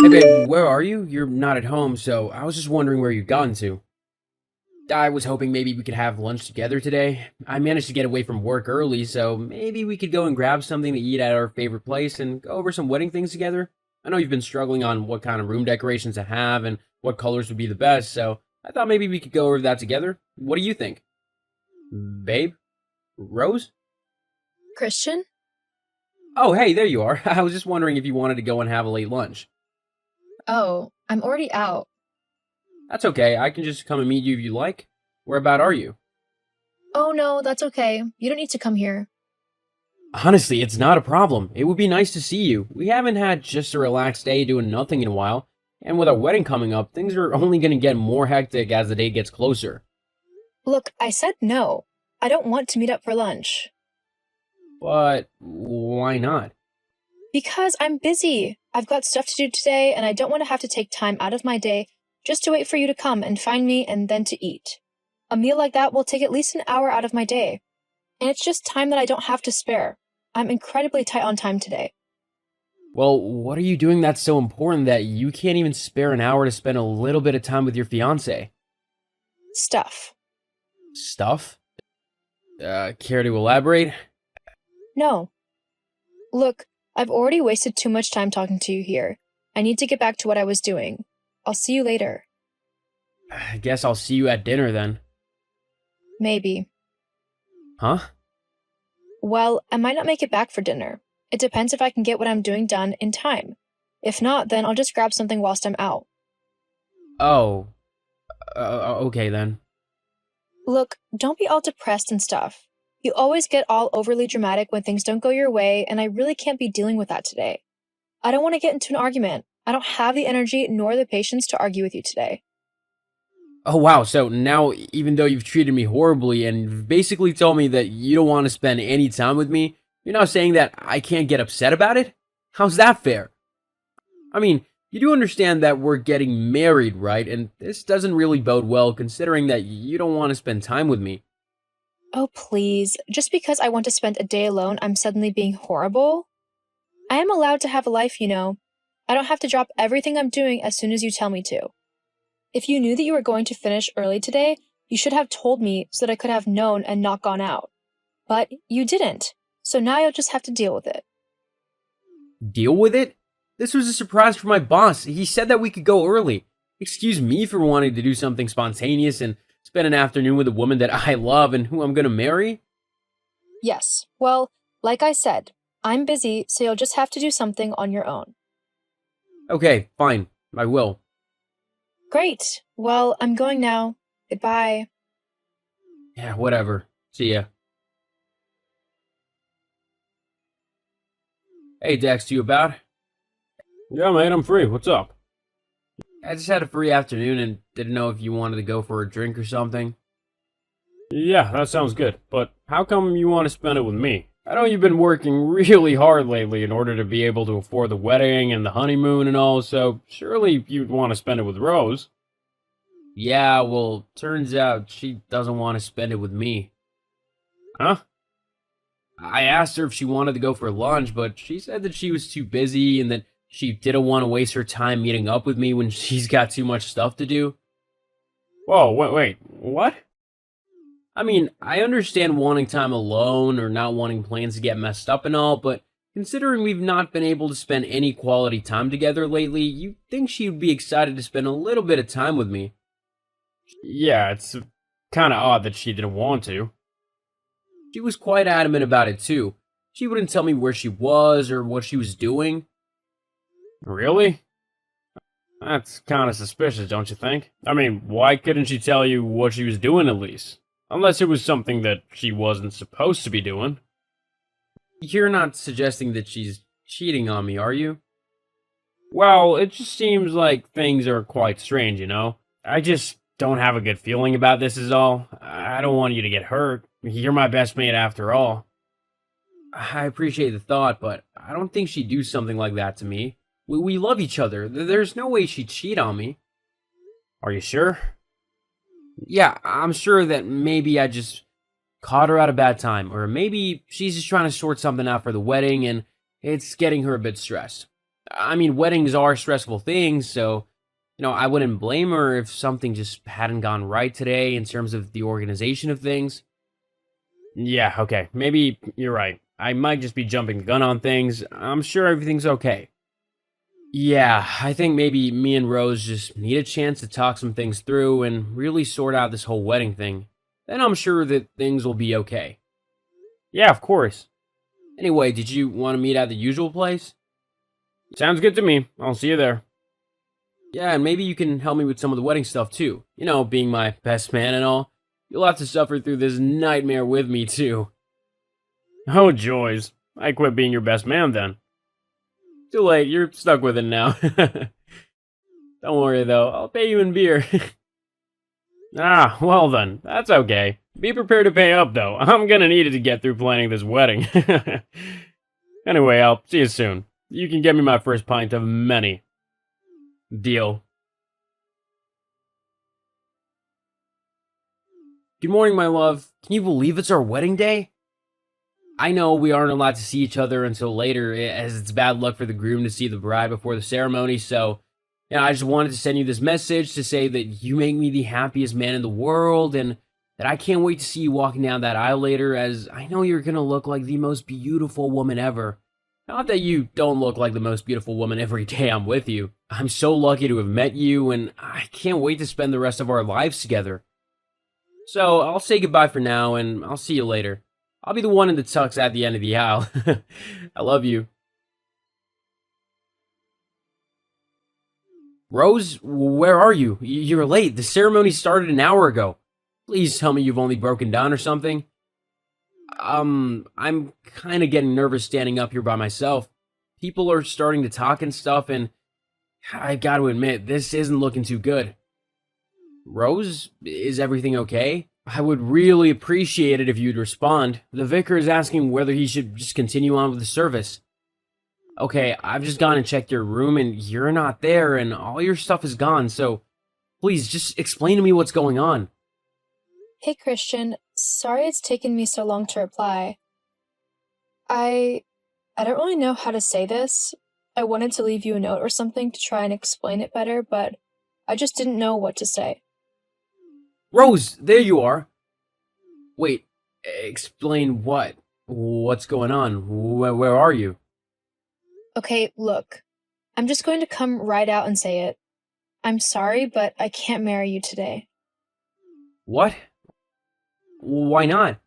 Hey babe, where are you? You're not at home, so I was just wondering where you'd gotten to. I was hoping maybe we could have lunch together today. I managed to get away from work early, so maybe we could go and grab something to eat at our favorite place and go over some wedding things together. I know you've been struggling on what kind of room decorations to have and what colors would be the best, so I thought maybe we could go over that together. What do you think? Babe? Rose? Christian? Oh, hey, there you are. I was just wondering if you wanted to go and have a late lunch. Oh, I'm already out. That's okay, I can just come and meet you if you like. Where about are you? Oh no, that's okay. You don't need to come here. Honestly, it's not a problem. It would be nice to see you. We haven't had just a relaxed day doing nothing in a while, and with our wedding coming up, things are only going to get more hectic as the day gets closer. Look, I said no. I don't want to meet up for lunch. But why not? Because I'm busy. I've got stuff to do today, and I don't want to have to take time out of my day just to wait for you to come and find me and then to eat. A meal like that will take at least an hour out of my day. And it's just time that I don't have to spare. I'm incredibly tight on time today. Well, what are you doing that's so important that you can't even spare an hour to spend a little bit of time with your fiancé? Stuff. Stuff? Care to elaborate? No. Look, I've already wasted too much time talking to you here. I need to get back to what I was doing. I'll see you later. I guess I'll see you at dinner then. Maybe. Huh? Well, I might not make it back for dinner. It depends if I can get what I'm doing done in time. If not, then I'll just grab something whilst I'm out. Oh. Okay then. Look, don't be all depressed and stuff. You always get all overly dramatic when things don't go your way, and I really can't be dealing with that today. I don't want to get into an argument. I don't have the energy nor the patience to argue with you today. Oh wow, so now even though you've treated me horribly and basically told me that you don't want to spend any time with me, you're now saying that I can't get upset about it? How's that fair? I mean, you do understand that we're getting married, right? And this doesn't really bode well considering that you don't want to spend time with me. Oh, please. Just because I want to spend a day alone, I'm suddenly being horrible? I am allowed to have a life, you know. I don't have to drop everything I'm doing as soon as you tell me to. If you knew that you were going to finish early today, you should have told me so that I could have known and not gone out. But you didn't, so now you'll just have to deal with it. Deal with it? This was a surprise for my boss. He said that we could go early. Excuse me for wanting to do something spontaneous and spend an afternoon with a woman that I love and who I'm gonna marry? Yes, well, like I said, I'm busy, so you'll just have to do something on your own. Okay, fine. I will. Great. Well, I'm going now. Goodbye. Yeah, whatever. See ya. Hey, Dex, you about? Yeah, mate, I'm free. What's up? I just had a free afternoon and didn't know if you wanted to go for a drink or something. Yeah, that sounds good. But how come you want to spend it with me? I know you've been working really hard lately in order to be able to afford the wedding and the honeymoon and all, so surely you'd want to spend it with Rose. Yeah, well, turns out she doesn't want to spend it with me. Huh? I asked her if she wanted to go for lunch, but she said that she was too busy and that she didn't want to waste her time meeting up with me when she's got too much stuff to do. Whoa, wait, what? I mean, I understand wanting time alone or not wanting plans to get messed up and all, but considering we've not been able to spend any quality time together lately, you'd think she'd be excited to spend a little bit of time with me. Yeah, it's kind of odd that she didn't want to. She was quite adamant about it too. She wouldn't tell me where she was or what she was doing. Really? That's kind of suspicious, don't you think? I mean, why couldn't she tell you what she was doing at least? Unless it was something that she wasn't supposed to be doing. You're not suggesting that she's cheating on me, are you? Well, it just seems like things are quite strange, you know? I just don't have a good feeling about this is all. I don't want you to get hurt. You're my best mate after all. I appreciate the thought, but I don't think she'd do something like that to me. We love each other. There's no way she'd cheat on me. Are you sure? Yeah, I'm sure that maybe I just caught her at a bad time, or maybe she's just trying to sort something out for the wedding and it's getting her a bit stressed. I mean, weddings are stressful things, so, I wouldn't blame her if something just hadn't gone right today in terms of the organization of things. Yeah, okay, maybe you're right. I might just be jumping the gun on things. I'm sure everything's okay. Yeah, I think maybe me and Rose just need a chance to talk some things through and really sort out this whole wedding thing. Then I'm sure that things will be okay. Yeah, of course. Anyway, did you want to meet at the usual place? Sounds good to me. I'll see you there. Yeah, and maybe you can help me with some of the wedding stuff too. Being my best man and all. You'll have to suffer through this nightmare with me too. Oh, joys. I quit being your best man then. Too late, you're stuck with it now. Don't worry though, I'll pay you in beer. Ah, well then, that's okay. Be prepared to pay up though. I'm gonna need it to get through planning this wedding. Anyway, I'll see you soon. You can get me my first pint of many. Deal. Good morning, my love. Can you believe it's our wedding day? I know we aren't allowed to see each other until later, as it's bad luck for the groom to see the bride before the ceremony, so I just wanted to send you this message to say that you make me the happiest man in the world, and that I can't wait to see you walking down that aisle later, as I know you're gonna look like the most beautiful woman ever. Not that you don't look like the most beautiful woman every day I'm with you. I'm so lucky to have met you, and I can't wait to spend the rest of our lives together. So, I'll say goodbye for now, and I'll see you later. I'll be the one in the tux at the end of the aisle. I love you. Rose, where are you? You're late. The ceremony started an hour ago. Please tell me you've only broken down or something. I'm kind of getting nervous standing up here by myself. People are starting to talk and stuff, and I gotta admit, this isn't looking too good. Rose, is everything okay? I would really appreciate it if you'd respond. The vicar is asking whether he should just continue on with the service. Okay, I've just gone and checked your room, and you're not there, and all your stuff is gone, so please just explain to me what's going on. Hey, Christian. Sorry it's taken me so long to reply. I don't really know how to say this. I wanted to leave you a note or something to try and explain it better, but I just didn't know what to say. Rose, there you are. Wait, explain what? What's going on? Where are you? Okay, look. I'm just going to come right out and say it. I'm sorry, but I can't marry you today. What? Why not?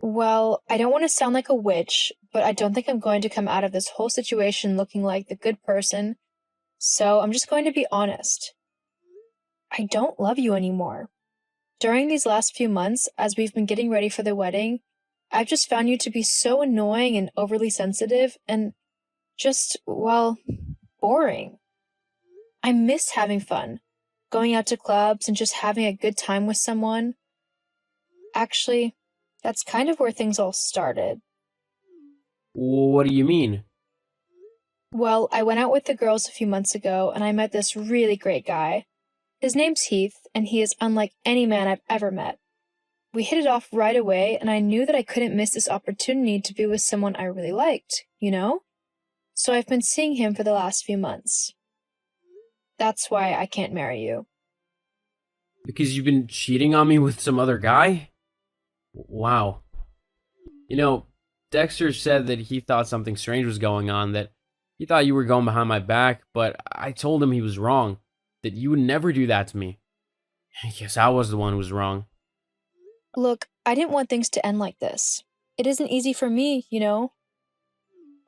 Well, I don't want to sound like a witch, but I don't think I'm going to come out of this whole situation looking like the good person, so I'm just going to be honest. I don't love you anymore. During these last few months, as we've been getting ready for the wedding, I've just found you to be so annoying and overly sensitive and just, well, boring. I miss having fun, going out to clubs and just having a good time with someone. Actually, that's kind of where things all started. What do you mean? Well, I went out with the girls a few months ago and I met this really great guy. His name's Heath, and he is unlike any man I've ever met. We hit it off right away, and I knew that I couldn't miss this opportunity to be with someone I really liked, you know? So I've been seeing him for the last few months. That's why I can't marry you. Because you've been cheating on me with some other guy? Wow. Dexter said that he thought something strange was going on, that he thought you were going behind my back, but I told him he was wrong, that you would never do that to me. I guess I was the one who was wrong. Look, I didn't want things to end like this. It isn't easy for me, you know?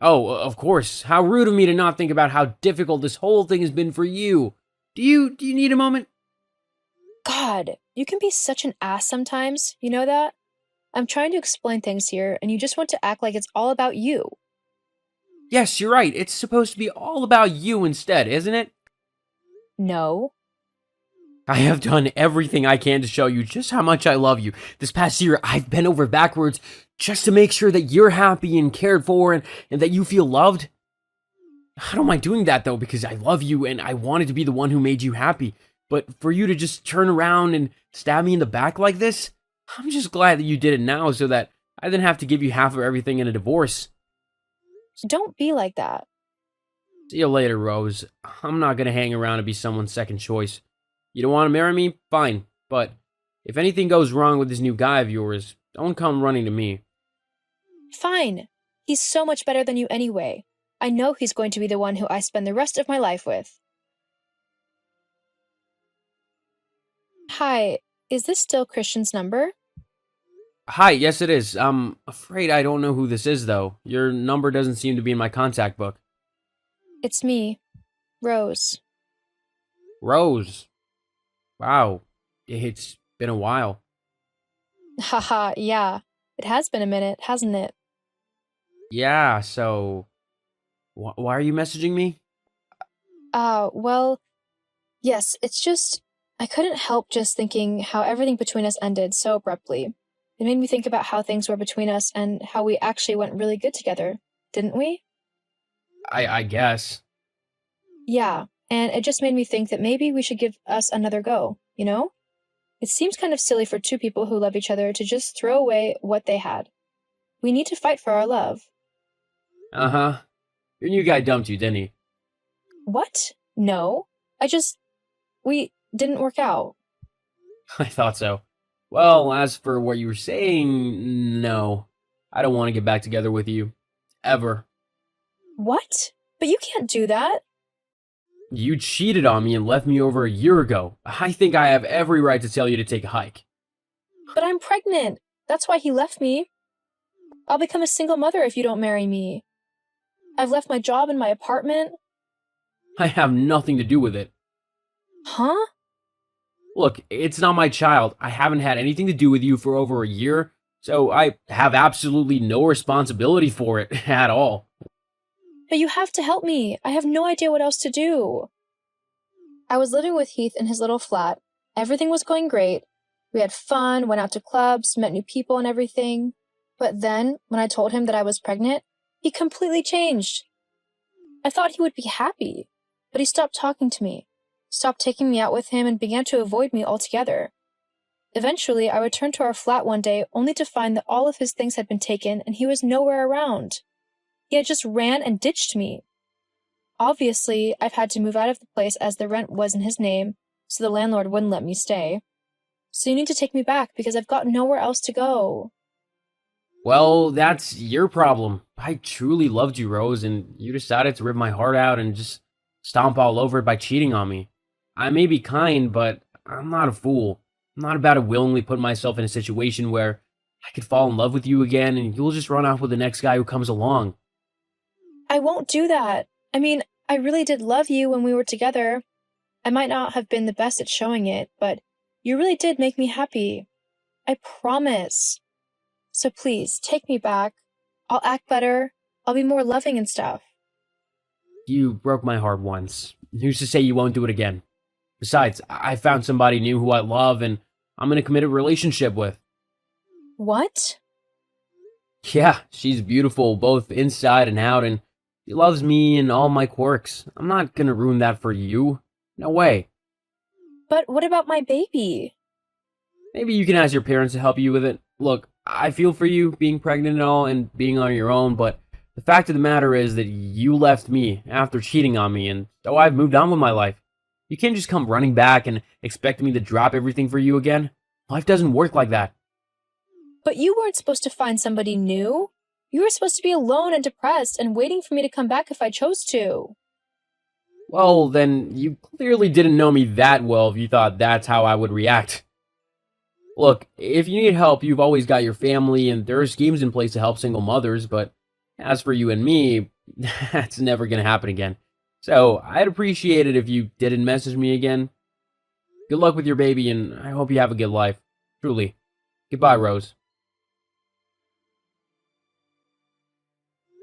Oh, of course. How rude of me to not think about how difficult this whole thing has been for you. Do you need a moment? God, you can be such an ass sometimes, you know that? I'm trying to explain things here, and you just want to act like it's all about you. Yes, you're right. It's supposed to be all about you instead, isn't it? No. I have done everything I can to show you just how much I love you. This past year, I've bent over backwards just to make sure that you're happy and cared for and that you feel loved. I don't mind doing that, though, because I love you and I wanted to be the one who made you happy. But for you to just turn around and stab me in the back like this, I'm just glad that you did it now so that I didn't have to give you half of everything in a divorce. Don't be like that. See you later, Rose. I'm not gonna hang around to be someone's second choice. You don't want to marry me? Fine. But if anything goes wrong with this new guy of yours, don't come running to me. Fine. He's so much better than you anyway. I know he's going to be the one who I spend the rest of my life with. Hi, is this still Christian's number? Hi, yes it is. I'm afraid I don't know who this is, though. Your number doesn't seem to be in my contact book. It's me, Rose. Rose. Wow. It's been a while. Haha, yeah. It has been a minute, hasn't it? Yeah, so. Why are you messaging me? Well, yes, it's just. I couldn't help just thinking how everything between us ended so abruptly. It made me think about how things were between us and how we actually went really good together, didn't we? I guess. Yeah, and it just made me think that maybe we should give us another go, you know? It seems kind of silly for two people who love each other to just throw away what they had. We need to fight for our love. Uh huh. Your new guy dumped you, didn't he? What? No. We didn't work out. I thought so. Well, as for what you were saying, no. I don't want to get back together with you. Ever. What? But you can't do that. You cheated on me and left me over a year ago. I think I have every right to tell you to take a hike. But I'm pregnant. That's why he left me. I'll become a single mother if you don't marry me. I've left my job and my apartment. I have nothing to do with it. Huh? Look, it's not my child. I haven't had anything to do with you for over a year, so I have absolutely no responsibility for it at all. But you have to help me. I have no idea what else to do. I was living with Heath in his little flat. Everything was going great. We had fun, went out to clubs, met new people and everything. But then, when I told him that I was pregnant, he completely changed. I thought he would be happy, but he stopped talking to me, stopped taking me out with him, and began to avoid me altogether. Eventually, I returned to our flat one day only to find that all of his things had been taken and he was nowhere around. He had just ran and ditched me. Obviously, I've had to move out of the place as the rent was in his name, so the landlord wouldn't let me stay. So you need to take me back because I've got nowhere else to go. Well, that's your problem. I truly loved you, Rose, and you decided to rip my heart out and just stomp all over it by cheating on me. I may be kind, but I'm not a fool. I'm not about to willingly put myself in a situation where I could fall in love with you again and you'll just run off with the next guy who comes along. I won't do that. I mean, I really did love you when we were together. I might not have been the best at showing it, but you really did make me happy. I promise. So please, take me back. I'll act better. I'll be more loving and stuff. You broke my heart once. Who's to say you won't do it again? Besides, I found somebody new who I love and I'm in a committed relationship with. What? Yeah, she's beautiful both inside and out, and she loves me and all my quirks. I'm not gonna ruin that for you. No way. But what about my baby? Maybe you can ask your parents to help you with it. Look, I feel for you being pregnant and all and being on your own, but the fact of the matter is that you left me after cheating on me, and so I've moved on with my life. You can't just come running back and expect me to drop everything for you again. Life doesn't work like that. But you weren't supposed to find somebody new. You were supposed to be alone and depressed and waiting for me to come back if I chose to. Well, then you clearly didn't know me that well if you thought that's how I would react. Look, if you need help, you've always got your family, and there are schemes in place to help single mothers, but as for you and me, that's never gonna happen again. So, I'd appreciate it if you didn't message me again. Good luck with your baby, and I hope you have a good life. Truly. Goodbye, Rose.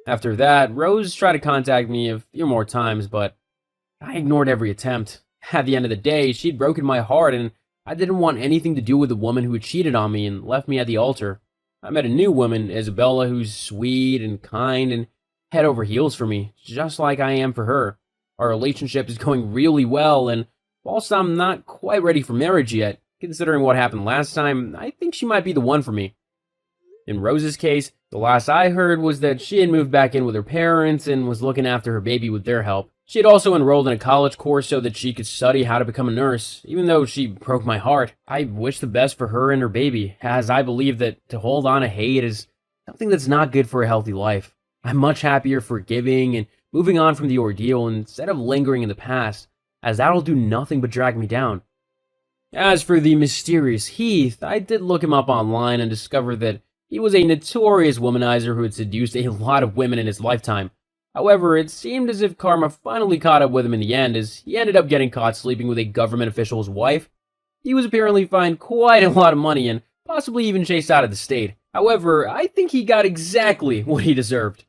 After that, Rose tried to contact me a few more times, but I ignored every attempt. At the end of the day, she'd broken my heart, and I didn't want anything to do with the woman who had cheated on me and left me at the altar. I met a new woman, Isabella, who's sweet and kind and head over heels for me, just like I am for her. Our relationship is going really well, and whilst I'm not quite ready for marriage yet, considering what happened last time, I think she might be the one for me. In Rose's case, the last I heard was that she had moved back in with her parents and was looking after her baby with their help. She had also enrolled in a college course so that she could study how to become a nurse. Even though she broke my heart, I wish the best for her and her baby, as I believe that to hold on to hate is something that's not good for a healthy life. I'm much happier forgiving and moving on from the ordeal instead of lingering in the past, as that'll do nothing but drag me down. As for the mysterious Heath, I did look him up online and discovered that he was a notorious womanizer who had seduced a lot of women in his lifetime. However, it seemed as if karma finally caught up with him in the end, as he ended up getting caught sleeping with a government official's wife. He was apparently fined quite a lot of money and possibly even chased out of the state. However, I think he got exactly what he deserved.